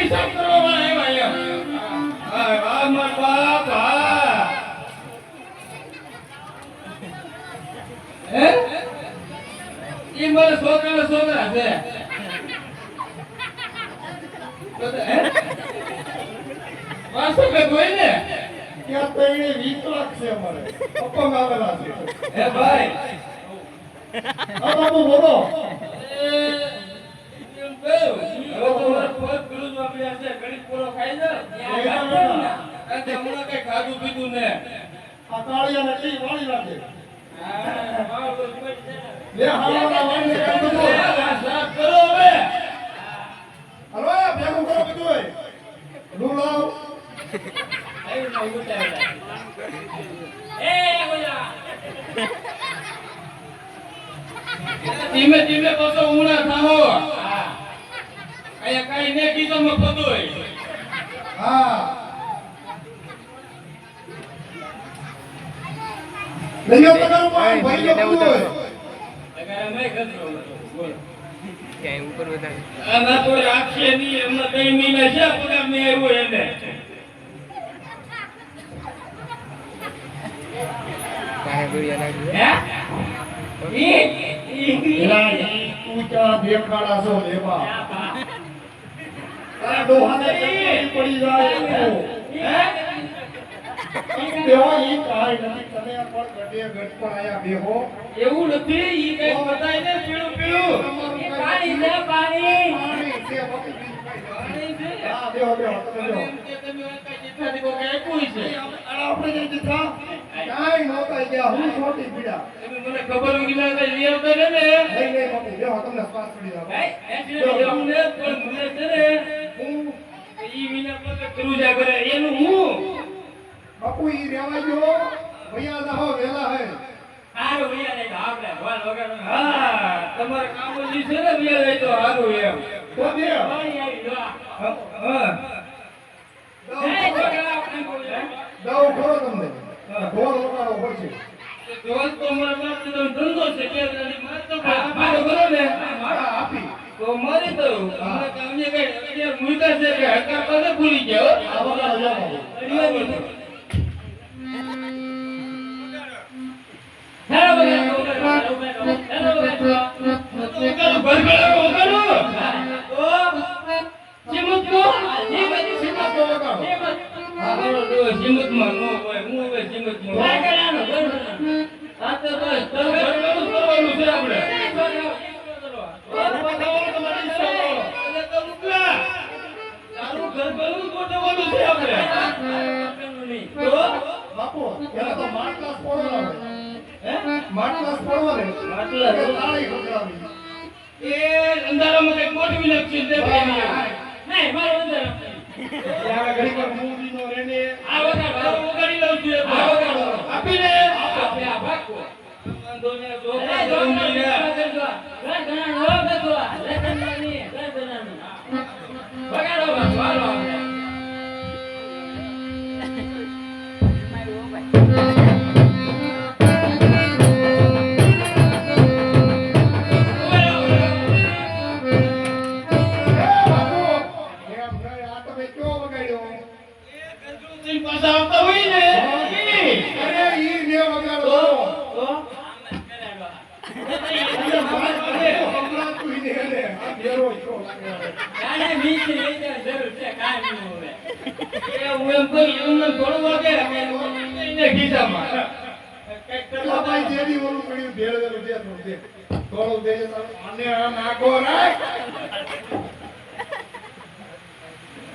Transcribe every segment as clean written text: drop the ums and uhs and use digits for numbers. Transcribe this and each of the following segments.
હિસાબ કરવા વાળા આવ્યા હા વાહ માર બાપ હા હે ઈ મારા છોકરા છે હે વાસો કે કોઈ ને ત્યાં તઈને 20 લાખ છે અમારે અપંગ આવેલા છે હે ભાઈ આ બાબુ બોલો ખાધું પીધું ને આ કાળિયા નકલી વાળી લાગે લે હાલવાના વાળને કાઢ દો સાફ કરો હવે હલો ભેગું કરો બધું નું લાવ ધીમે ધીમે પાછો ઊણા થાઓ અહીંયા કઈ ને કીધું મે પદોય હા લઈયો તમારું ભાઈ ભાઈ નો બધું અગર મે ગયો બોલ ક્યાં ઉપર વધારે આના તો આખે ની એમને કઈ મહિના છે પગાર મે આવ્યો એને કાહે ગોળિયા લાગ્યું હે એલા તું ચા દેખાડા છો લેવા તારા ડોહાને કઈ પડી જાય હે બેહો ઈ કાઈ નથી તમે આ પર ગડે ગઢ પર આયા બેહો એવું નથી ઈ કઈ બતાય ને પીળું પીળું પાણી છે પાણી પાણી છે બાકી બીજું કાઈ નથી હા બેહો બેહો તમે બેહો તમે કઈ જીથાથી કો કઈ કોઈ છે આપણે જે દીધા કાઈ નહોતા ગયા હું છોટી પીડા તમે મને ખબર ઉગી ના કઈ લઈ આવતા ને નહીં બાપુ બેહો તમને શ્વાસ પડી જાય એવું ને પણ મને છે ને હું ઈ વિના પર કરું જા કરે એનું હું બાપુ ઈ રેવા ગયો ભૈયા જાહો વેલા હે હારું વિયા લઈ તો આપણે ભલ વગર હા તમારે કામ લી છે ને વિયા લઈ તો હારું એમ તો દે પાણી આવી જો હા હે છોકરા આપણે બોલે દઉં ખરો તમને ઢોર વગાડો પડશે ઢોલ તો મારા બાપ નો ધંધો છે કે માર તો મારો કરો ને મારા આપી તો મારી તો મને કામને કઈ અત્યારે મુઈતા છે કે હકા પાસે ભૂલી ગયો આ વગાડો જા બાપુ હેલો બગાડો હેલો બગાડો બરગડો વગાડો ઓ ચિમુત કો એ બધી સીમા તો વગાડો ચિમુત માં નો હોય હું હવે ચિમુત માં લાગડાનો આ તો બસ કરવાનું છે આપણે બાપુ પેલા તો માટલાસ પડવાનો માટલાસ પડવાનો તાળી વગાડવી એ અંધારામાં કઈ મોટી વિલક્ષી છે નહીં મારો અંધારો ત્યાં ઘડી પર મૂવી નો રેને આ વગાડી લઉં છું આ વગાડો આપીને આપે આ ભાગો દોને જો વગાડો વાલો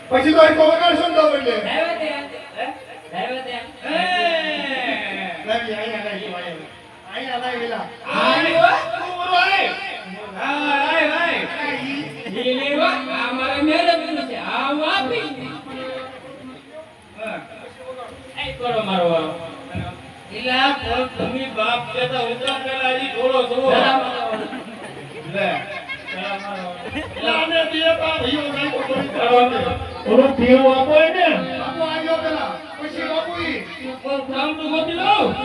પછી તો એક વગાડશો ને તો એટલે લાવી અહીંયા લાવી વેલા તમે બાપ કેતા ઉતરા પેલા હજી થોડો છો લે આને બે પા ભઈઓ નાખો કરી ઓલો પીવો આપો ને બાપુ આવ્યો પેલા પછી બાપુ ઈ કામ તો ગોતી લો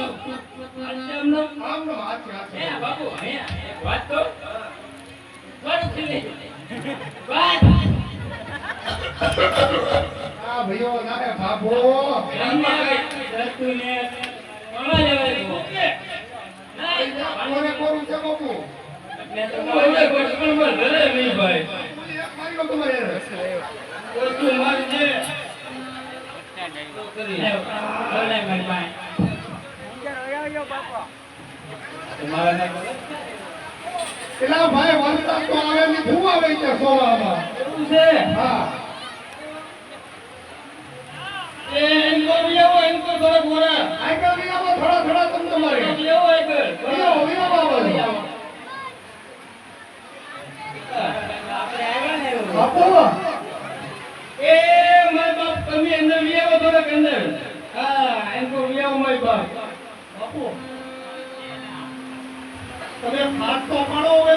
આમનો આમનો હાથ હે બાપુ હે વાત તો વાત ખીલે વાત આ ભાઈઓ નાખે બાપો કોને કોરું છે બાપુ મારી લો તમારે પેલા ભાઈ વનતા તો આવે ને હું આવે છે સોવામાં હા આગળ વિયામાં થોડા થોડા તમ તમારે વિયો બાબા બાપુ બાપુ તમે ફાટ તો પાડો હવે